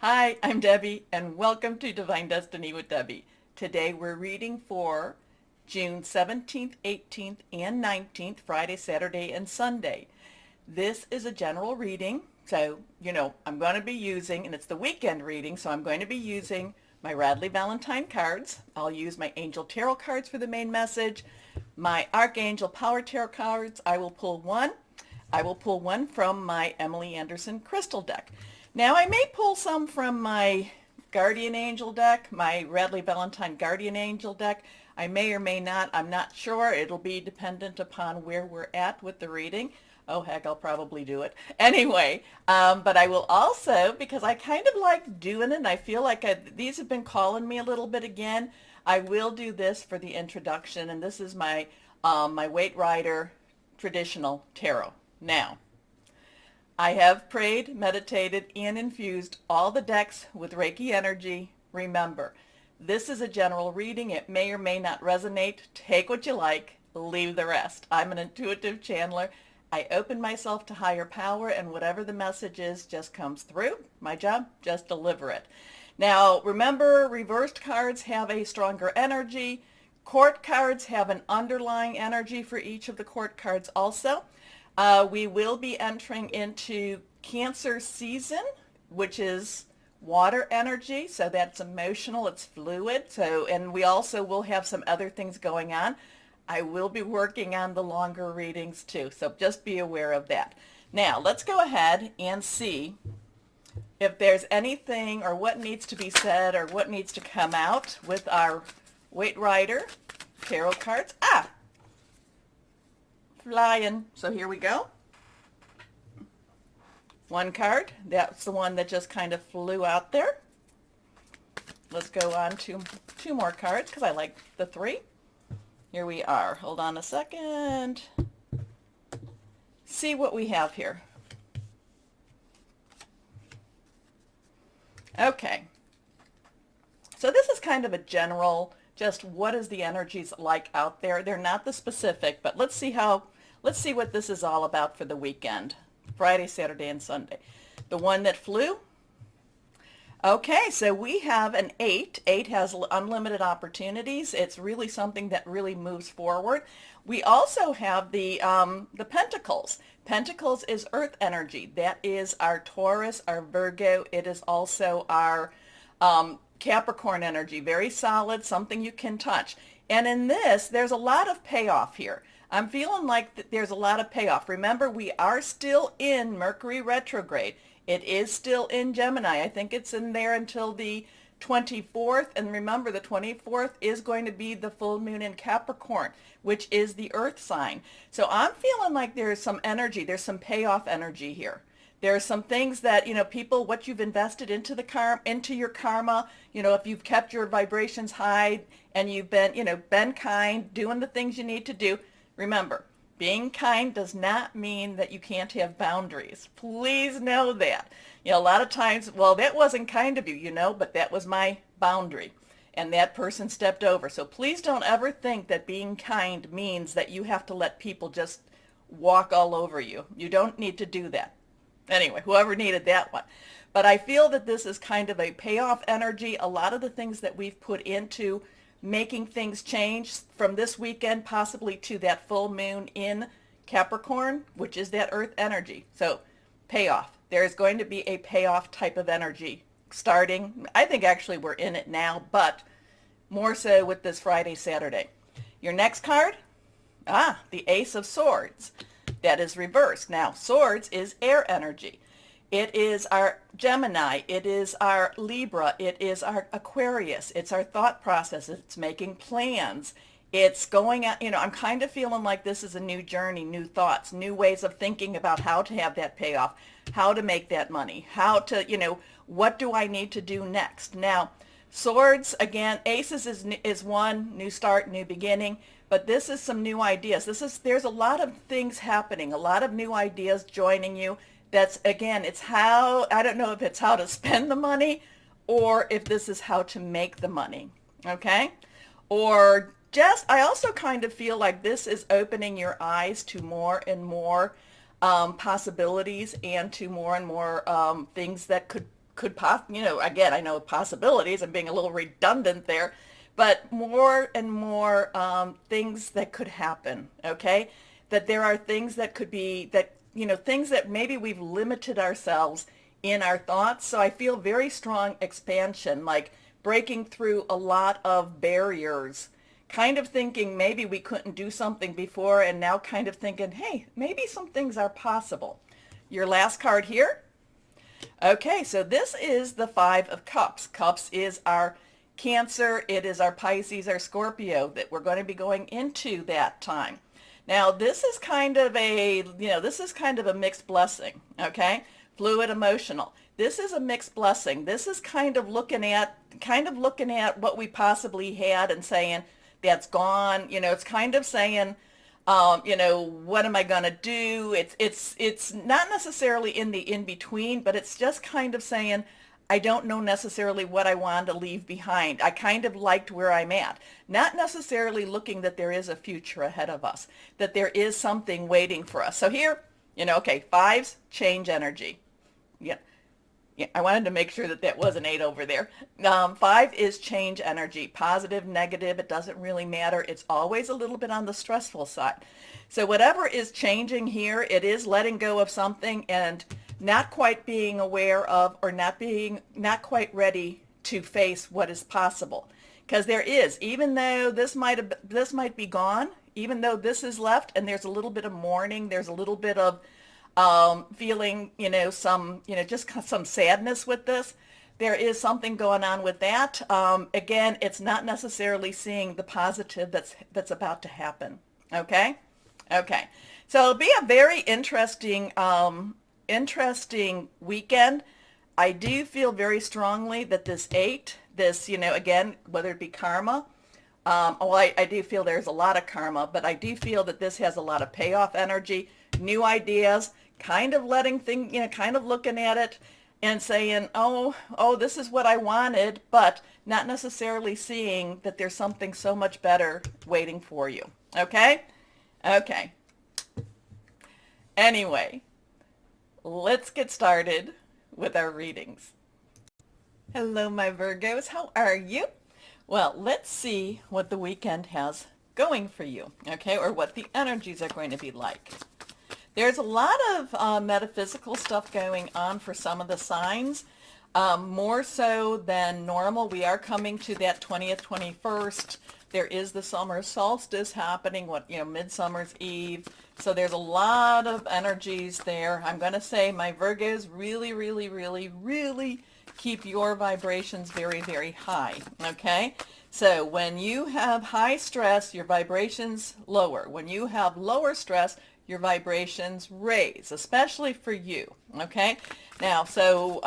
Hi, I'm Debbie, and welcome to Divine Destiny with Debbie. Today we're reading for June 17th, 18th, and 19th, Friday, Saturday, and Sunday. This is a general reading, so, I'm going to be using, and it's the weekend reading, so I'm going to be using my Radley Valentine cards. I'll use my Angel Tarot cards for the main message. My Archangel Power Tarot cards, I will pull one. I will pull one from my Emily Anderson crystal deck. Now I may pull some from my Guardian Angel deck, my Radley Valentine Guardian Angel deck. I may or may not. I'm not sure. It'll be dependent upon where we're at with the reading. Oh, heck, I'll probably do it. Anyway, but I will also, because I kind of like doing it, and I feel like these have been calling me a little bit again, I will do this for the introduction, and this is my Weight Rider traditional tarot. Now, I have prayed, meditated, and infused all the decks with Reiki energy. Remember, this is a general reading. It may or may not resonate. Take what you like, leave the rest. I'm an intuitive channeler. I open myself to higher power, and whatever the message is just comes through. My job, just deliver it. Now, remember, reversed cards have a stronger energy. Court cards have an underlying energy for each of the court cards also. We will be entering into Cancer season, which is water energy, so that's emotional, it's fluid. So, and we also will have some other things going on. I will be working on the longer readings too, so just be aware of that. Now, let's go ahead and see if there's anything or what needs to be said or what needs to come out with our Weight Rider tarot cards. Flying. So here we go. One card. That's the one that just kind of flew out there. Let's go on to two more cards because I like the three. Here we are. Hold on a second. See what we have here. Okay. So this is kind of a general, just what is the energies like out there. They're not the specific, but let's see what this is all about for the weekend. Friday, Saturday, and Sunday. The one that flew. Okay, so we have an 8. 8 has unlimited opportunities. It's really something that really moves forward. We also have the Pentacles. Pentacles is earth energy. That is our Taurus, our Virgo. It is also our Capricorn energy. Very solid, something you can touch. And in this, there's a lot of payoff here. I'm feeling like there's a lot of payoff. Remember, we are still in Mercury retrograde. It is still in Gemini. I think it's in there until the 24th. And remember, the 24th is going to be the full moon in Capricorn, which is the earth sign. So I'm feeling like there's some energy. There's some payoff energy here. There are some things that, people, what you've invested into into your karma, if you've kept your vibrations high and you've been, been kind, doing the things you need to do. Remember, being kind does not mean that you can't have boundaries. Please know that. A lot of times, well, that wasn't kind of you, but that was my boundary. And that person stepped over. So please don't ever think that being kind means that you have to let people just walk all over you. You don't need to do that. Anyway, whoever needed that one. But I feel that this is kind of a payoff energy. A lot of the things that we've put into making things change from this weekend possibly to that full moon in Capricorn, which is that earth energy. So payoff. There's going to be a payoff type of energy starting. I think actually we're in it now, but more so with this Friday, Saturday. Your next card? The Ace of Swords. That is reversed. Now, swords is air energy. It is our Gemini. It is our Libra. It is our Aquarius. It's our thought process. It's making plans. It's going out, I'm kind of feeling like this is a new journey, new thoughts, new ways of thinking about how to have that payoff, how to make that money, how to, what do I need to do next? Now, swords, again, aces is one, new start, new beginning, but this is some new ideas. There's a lot of things happening, a lot of new ideas joining you. That's, again, I don't know if it's how to spend the money or if this is how to make the money, okay? Or I also kind of feel like this is opening your eyes to more and more possibilities and to more and more things that could again, I know possibilities, I'm being a little redundant there, but more and more things that could happen, okay? That there are things that could be, that, things that maybe we've limited ourselves in our thoughts. So I feel very strong expansion, like breaking through a lot of barriers, kind of thinking maybe we couldn't do something before, and now kind of thinking, hey, maybe some things are possible. Your last card here. Okay, so this is the Five of Cups. Cups is our Cancer, it is our Pisces, our Scorpio, that we're going to be going into that time. Now, this is kind of a mixed blessing, okay? Fluid emotional. This is a mixed blessing. This is kind of looking at what we possibly had and saying that's gone. It's kind of saying, what am I going to do? It's not necessarily in the in between, but it's just kind of saying, I don't know necessarily what I want to leave behind. I kind of liked where I'm at. Not necessarily looking that there is a future ahead of us, that there is something waiting for us. So here, okay, fives, change energy. Yeah. Yeah, I wanted to make sure that that was an 8 over there. 5 is change energy, positive, negative, it doesn't really matter. It's always a little bit on the stressful side. So whatever is changing here, it is letting go of something and not quite being aware of, or not quite ready to face what is possible. Because there is, even though this might be gone, even though this is left, and there's a little bit of mourning, there's a little bit of feeling, just some sadness with this. There is something going on with that. Again, it's not necessarily seeing the positive that's about to happen. Okay? Okay. So it'll be a very interesting weekend. I do feel very strongly that this 8, again, whether it be karma, I do feel there's a lot of karma, but I do feel that this has a lot of payoff energy, new ideas, kind of letting things, kind of looking at it and saying, oh, this is what I wanted, but not necessarily seeing that there's something so much better waiting for you. Okay? Okay. Anyway, let's get started with our readings. Hello, my Virgos. How are you? Well, let's see what the weekend has going for you, okay, or what the energies are going to be like. There's a lot of metaphysical stuff going on for some of the signs, more so than normal. We are coming to that 20th, 21st. There is the summer solstice happening, Midsummer's Eve. So there's a lot of energies there. I'm going to say, my Virgos, really, really, really, really keep your vibrations very, very high, okay? So when you have high stress, your vibrations lower. When you have lower stress, your vibrations raise, especially for you, okay? Now, so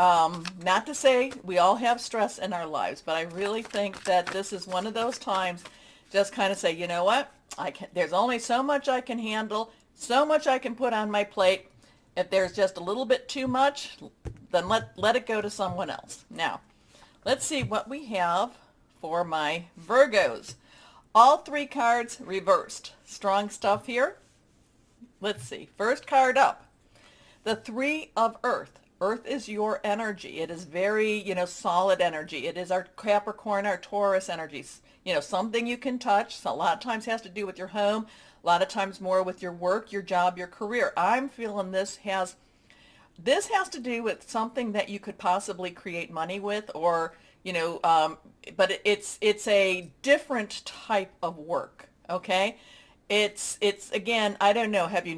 not to say we all have stress in our lives, but I really think that this is one of those times, just kind of say, you know what? There's only so much I can handle, so much I can put on my plate. If there's just a little bit too much, then let it go to someone else. Now, let's see what we have for my Virgos. All 3 cards reversed. Strong stuff here. Let's see. First card up, the 3 of Earth. Earth is your energy. It is very, solid energy. It is our Capricorn, our Taurus energies. Something you can touch. So a lot of times has to do with your home. A lot of times more with your work, your job, your career. I'm feeling this has to do with something that you could possibly create money with, or, but it's a different type of work. Okay. It's again, I don't know, have you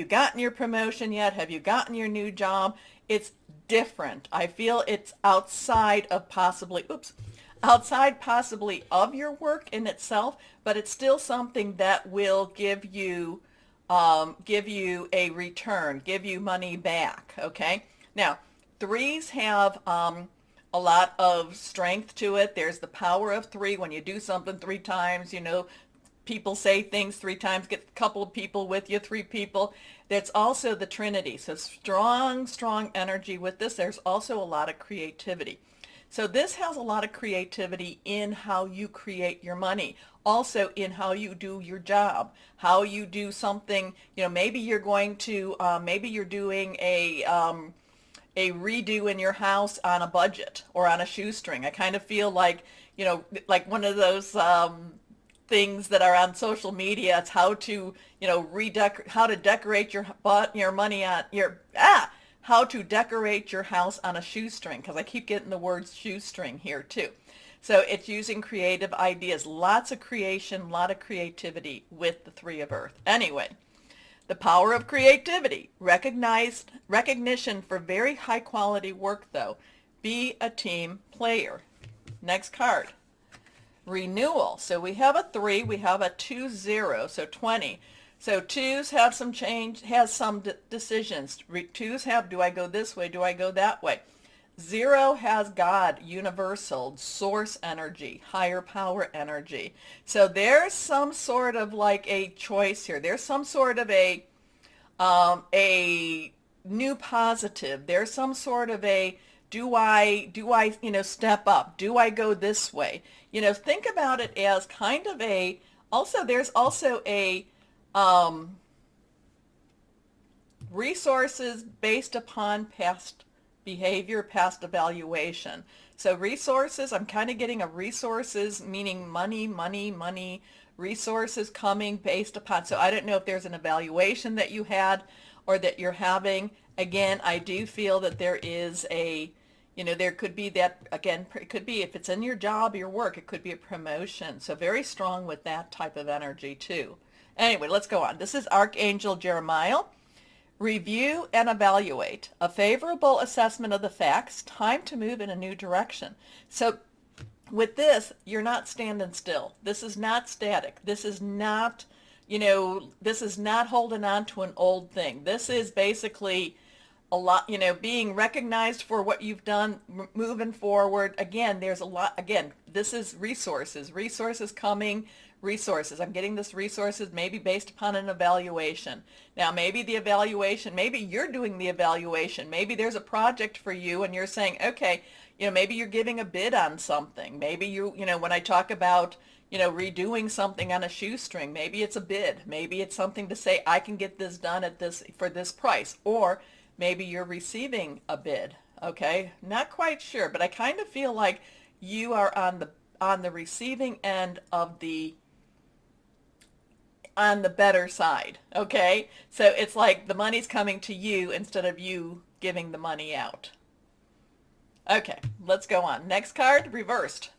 gotten your promotion yet? Have you gotten your new job? It's different. I feel it's outside possibly of your work in itself, but it's still something that will give you a return, give you money back, okay? Now, 3s have a lot of strength to it. There's the power of 3. When you do something 3 times, people say things 3 times, get a couple of people with you, 3 people. That's also the Trinity. So strong, strong energy with this. There's also a lot of creativity. So this has a lot of creativity in how you create your money. Also in how you do your job, how you do something, maybe you're going to, maybe you're doing a redo in your house on a budget or on a shoestring. I kind of feel like, like one of those things that are on social media. It's how to, how to decorate your money on how to decorate your house on a shoestring, because I keep getting the word shoestring here too. So it's using creative ideas, lots of creation, a lot of creativity with the Three of Earth. Anyway, the power of creativity, recognition for very high quality work though. Be a team player. Next card. Renewal. So we have a 3, we have a 2, 0, so 20. So 2s have some change, has some decisions. 2s have, do I go this way, do I go that way? 0 has God, universal, source energy, higher power energy. So there's some sort of like a choice here. There's some sort of a new positive. There's some sort of a, do I, step up? Do I go this way? Think about it as kind of a, there's also a, resources based upon past behavior, past evaluation. So resources, I'm kind of getting a resources, meaning money, resources coming based upon, so I don't know if there's an evaluation that you had or that you're having. Again, I do feel that there is a, there could be that, again, it could be if it's in your job, your work, it could be a promotion. So very strong with that type of energy too. Anyway, let's go on. This is Archangel Jeremiah. Review and evaluate. A favorable assessment of the facts. Time to move in a new direction. So with this, you're not standing still. This is not static. This is not, this is not holding on to an old thing. This is basically a lot, being recognized for what you've done, moving forward. Again, there's a lot, again, this is resources coming, resources. I'm getting this resources maybe based upon an evaluation. Now, maybe the evaluation, maybe you're doing the evaluation. Maybe there's a project for you and you're saying, okay, maybe you're giving a bid on something. Maybe when I talk about, redoing something on a shoestring, maybe it's a bid. Maybe it's something to say, I can get this done at this, for this price. Or maybe you're receiving a bid. Okay, not quite sure, but I kind of feel like you are on the receiving end of on the better side. Okay, so it's like the money's coming to you instead of you giving the money out. Okay, let's go on. Next card, reversed.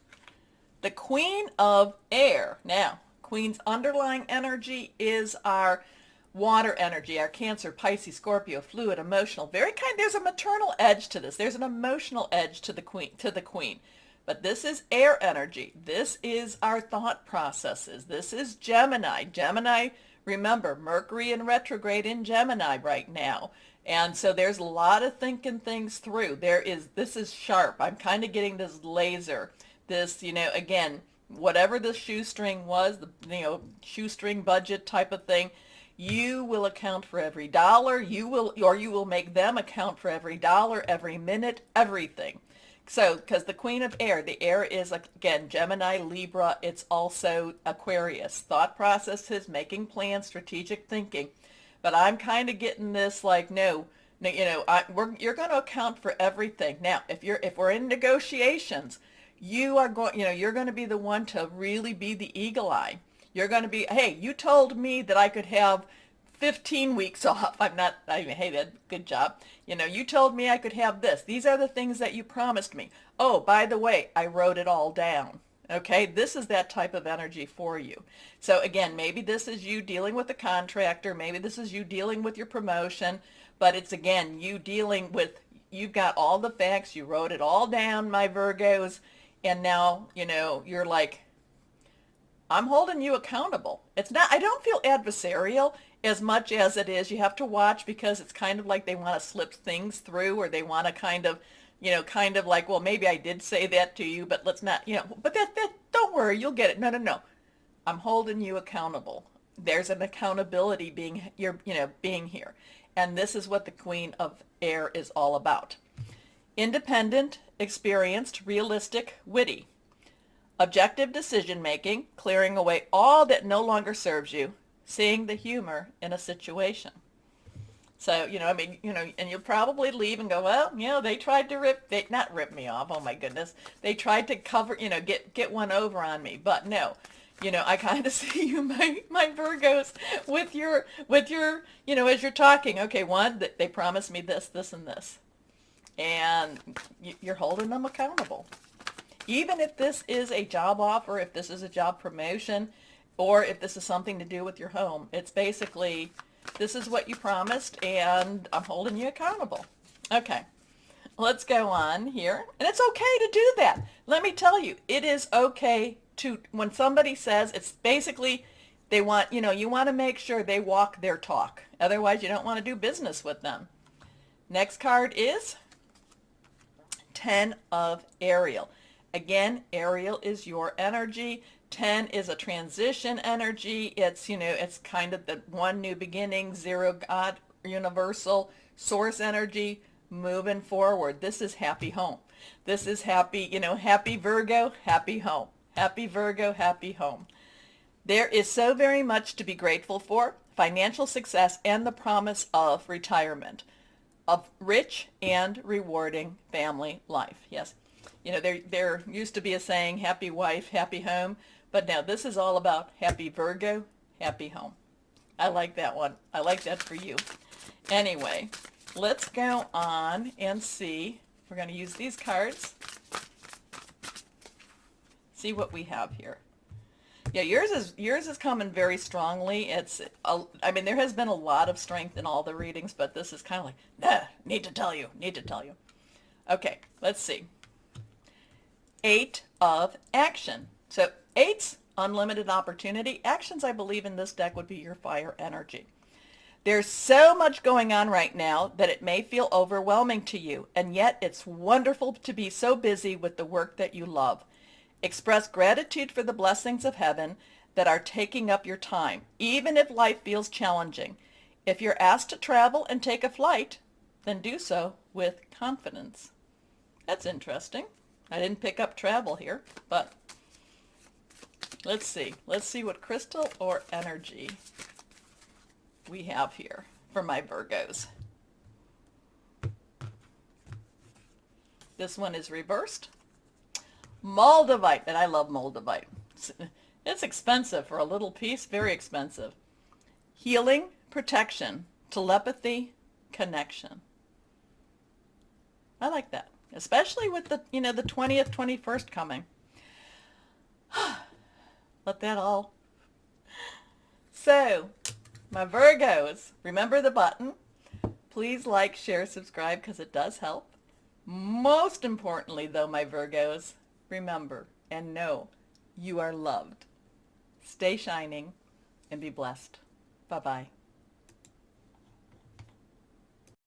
The Queen of Air. Now, Queen's underlying energy is our water energy, our Cancer, Pisces, Scorpio, fluid, emotional, very kind. There's a maternal edge to this. There's an emotional edge to the queen. But this is air energy. This is our thought processes. This is Gemini. Gemini, remember, Mercury in retrograde in Gemini right now. And so there's a lot of thinking things through. This is sharp. I'm kind of getting this laser. This, again, whatever the shoestring was, the, shoestring budget type of thing, you will account for every dollar. You will make them account for every dollar, every minute, everything. So, because the Queen of Air, the air is, again, Gemini, Libra. It's also Aquarius. Thought processes, making plans, strategic thinking. But I'm kind of getting this like, no, you're going to account for everything. Now, if we're in negotiations, you're going to be the one to really be the eagle eye. You're going to be, hey, you told me that I could have 15 weeks off. Hey, that good job. You told me I could have this. These are the things that you promised me. Oh, by the way, I wrote it all down. Okay, this is that type of energy for you. So again, maybe this is you dealing with a contractor. Maybe this is you dealing with your promotion. But it's, again, you dealing with, you've got all the facts. You wrote it all down, my Virgos. And now, you're like, I'm holding you accountable. It's not, I don't feel adversarial as much as it is, you have to watch, because it's kind of like they want to slip things through, or they want to kind of like, well, maybe I did say that to you, but let's not, but that, don't worry, you'll get it. No. I'm holding you accountable. There's an accountability being here. And this is what the Queen of Air is all about. Independent, experienced, realistic, witty. Objective decision making, clearing away all that no longer serves you, seeing the humor in a situation. So, I mean, and you'll probably leave and go, well, they tried to not rip me off. Oh my goodness. They tried to cover, get one over on me. But no, I kind of see you, my Virgos, with your, as you're talking, okay, one, they promised me this, this, and this. And you're holding them accountable. Even if this is a job offer, if this is a job promotion, or if this is something to do with your home, it's basically, this is what you promised, and I'm holding you accountable. Okay, let's go on here. And it's okay to do that. Let me tell you, it is okay to, when somebody says, it's basically, they want, you want to make sure they walk their talk. Otherwise, you don't want to do business with them. Next card is 10 of Ariel. Again, Ariel is your energy. 10 is a transition energy. It's, it's kind of the one new beginning, zero God, universal source energy, moving forward. This is happy home. This is happy, happy Virgo, happy home. Happy Virgo, happy home. There is so very much to be grateful for. Financial success and the promise of retirement, of rich and rewarding family life. Yes. There used to be a saying, happy wife, happy home. But now this is all about happy Virgo, happy home. I like that one. I like that for you. Anyway, let's go on and see. We're going to use these cards. See what we have here. Yeah, yours is coming very strongly. I mean, there has been a lot of strength in all the readings, but this is kind of like, nah, need to tell you. Okay, let's see. 8 of action. So 8's unlimited opportunity. Actions, I believe, in this deck would be your fire energy. There's so much going on right now that it may feel overwhelming to you, and yet it's wonderful to be so busy with the work that you love. Express gratitude for the blessings of heaven that are taking up your time, even if life feels challenging. If you're asked to travel and take a flight, then do so with confidence. That's interesting. I didn't pick up travel here, but let's see. Let's see what crystal or energy we have here for my Virgos. This one is reversed. Moldavite, and I love Moldavite. It's expensive for a little piece, very expensive. Healing, protection, telepathy, connection. I like that, especially with the 20th, 21st coming. Let that all. So, my Virgos, remember the button. Please like, share, subscribe, because it does help. Most importantly, though, my Virgos, remember and know you are loved. Stay shining and be blessed. Bye-bye.